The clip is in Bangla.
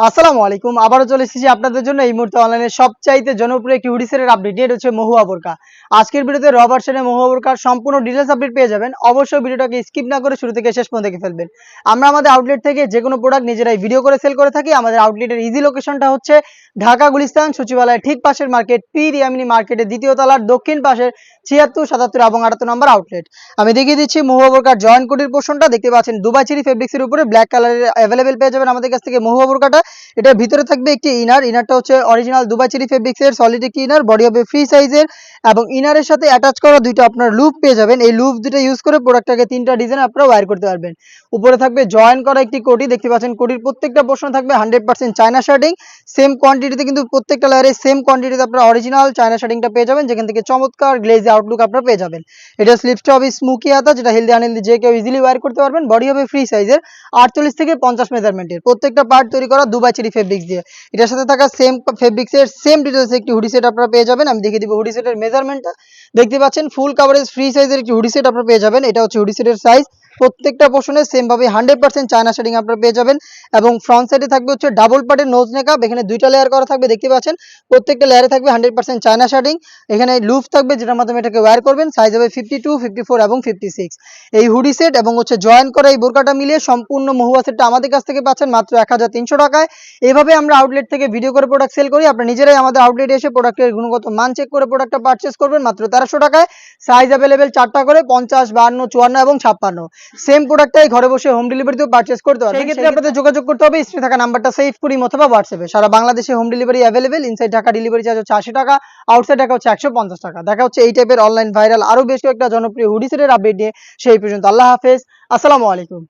আসসালামু আলাইকুম। আবারও চলে এসেছি আপনাদের জন্য এই মুহূর্তে অনলাইনে সবচাইতে জনপ্রিয় একটি হুডি সেটের আপডেট নিয়ে। এটা হচ্ছে মহুয়া বোরকা। আজকের ভিডিওতে র ভার্সনে মহুয়া বোরকার সম্পূর্ণ ডিটেইলস আপডেট পেয়ে যাবেন। অবশ্যই ভিডিওটাকে স্কিপ না করে শুরু থেকে শেষ পর্যন্ত দেখে ফেলবেন। আমরা আমাদের আউটলেট থেকে যেকোনো প্রোডাক্ট নিজেরাই ভিডিও করে সেল করে থাকি। আমাদের আউটলেটের ইজি লোকেশনটা হচ্ছে ঢাকা গুলিস্তান সচিবালয়ের ঠিক পাশের মার্কেট পি রিয়ামিনি মার্কেটের দ্বিতীয় তলার দক্ষিণ পাশের ৭৬, ৭৭ এবং ৭৮ নম্বর আউটলেট। আমি দেখিয়ে দিচ্ছি মহুয়া বোরকার জয়েন্ট কোটির পোর্শনটা। দেখতে পাচ্ছেন দুবাই চেরি ফেব্রিক্সের উপরে ব্ল্যাক কালারের অ্যাভেলেবেল পেয়ে যাবেন আমাদের কাছ থেকে মহুয়া বোরকাটা। এটার ভিতরে থাকবে একটি ইনারটা হচ্ছে অরিজিনাল দুবাই চেরি ফেব্রিক্সের সলিড একটি ইনার, বডি হবে ফ্রি সাইজের এবং ইনারের সাথে অ্যাটাচ করা দুইটা আপনার লুপ পেয়ে যাবেন। এই লুপ দুটো ইউজ করে প্রোডাক্টটাকে তিনটা ডিজাইন আপনারা ওয়্যার করতে পারবেন। উপরে থাকবে জয়েন করা একটি কোটি। দেখতে পাচ্ছেন কোটির প্রত্যেকটা পোর্শন থাকবে 100% চায়না শার্টিং। সেম কোয়ান্টিটিতে কিন্তু প্রত্যেকটা লেয়ারে সেম কোয়ান্টিটিতে আপনারা অরিজিনাল চায়না শার্টিংটা পেয়ে যাবেন, যেখান থেকে চমৎকার গ্লেজি আউটলুক আপনারা পেয়ে যাবেন। এটা স্লিপসটা হবে স্মুকি হাতা, যেটা হেলদি আনহেলদি যে কেউ ইজিলি ওয়্যার করতে পারবেন। বডি হবে ফ্রি সাইজের 48 থেকে 50 মেজারমেন্টের। প্রত্যেকটা পার্ট তৈরি করা দুবাই চেরি ফেব্রিক্স দিয়ে। এটার সাথে থাকা সেম ফেব্রিক্সের সেম ডিটেলস একটি হুডি সেট আপনারা পেয়ে যাবেন। আমি দেখিয়ে দিব হুডি সেটের মেজারমেন্টটা। দেখতে পাচ্ছেন ফুল কাভারেজ ফ্রি সাইজের একটি হুডি সেট আপনারা পেয়ে যাবেন। এটা হচ্ছে হুডি সেটের সাইজ। প্রত্যেকটা পোর্শনে সেম ভাবে 100% চায়না শেডিং আপনারা পেয়ে যাবেন এবং ফ্রন্ট সাইডে থাকবে হচ্ছে ডাবল পার্টের নোজ নেকআপ। এখানে দুইটা লেয়ার করা থাকবে। দেখতে পাচ্ছেন প্রত্যেকটা লেয়ারে থাকবে 100% চায়না শেডিং। এখানে লুপ থাকবে যেটার মাধ্যমে এটাকে ওয়্যার করবেন। সাইজ হবে 52, 54 এবং 56। এই হুডি সেট এবং হচ্ছে জয়েন করা এই বোরকাটা মিলিয়ে সম্পূর্ণ মহুয়া সেটটা আমাদের কাছ থেকে পাচ্ছেন মাত্র 1300 টাকায়। এভাবে আমরা আউটলেট থেকে ভিডিও করে প্রোডাক্ট সেল করি। আপনারা নিজেরাই আমাদের আউটলেটে এসে প্রোডাক্টের গুণগত মান চেক করে প্রোডাক্টটা পারচেজ করবেন মাত্র 1300 টাকায়। সাইজ অ্যাভেলেবেল 4টা করে 50, 52, 54 এবং 56। সেম প্রোডাক্টটাই ঘরে বসে হোম ডেলিভারিতেও পারচেজ করতে পারবেন। সেক্ষেত্রে আপনাদের যোগাযোগ করতে হবে স্ক্রিনে থাকা নাম্বারটা সেভ করি অথবা হোয়াটসঅ্যাপে। সারা বাংলাদেশে home delivery available. Inside Dhaka delivery charge হচ্ছে 80 টাকা, আউটসাইড ঢাকা হচ্ছে 150 টাকা। দেখা হচ্ছে এই টাইপের অনলাইন ভাইরাল আরও বেশ কয়েকটা জনপ্রিয় হুডি সেটের আপডেট নিয়ে। সেই পর্যন্ত আল্লাহ হাফেজ, আসসালামু আলাইকুম।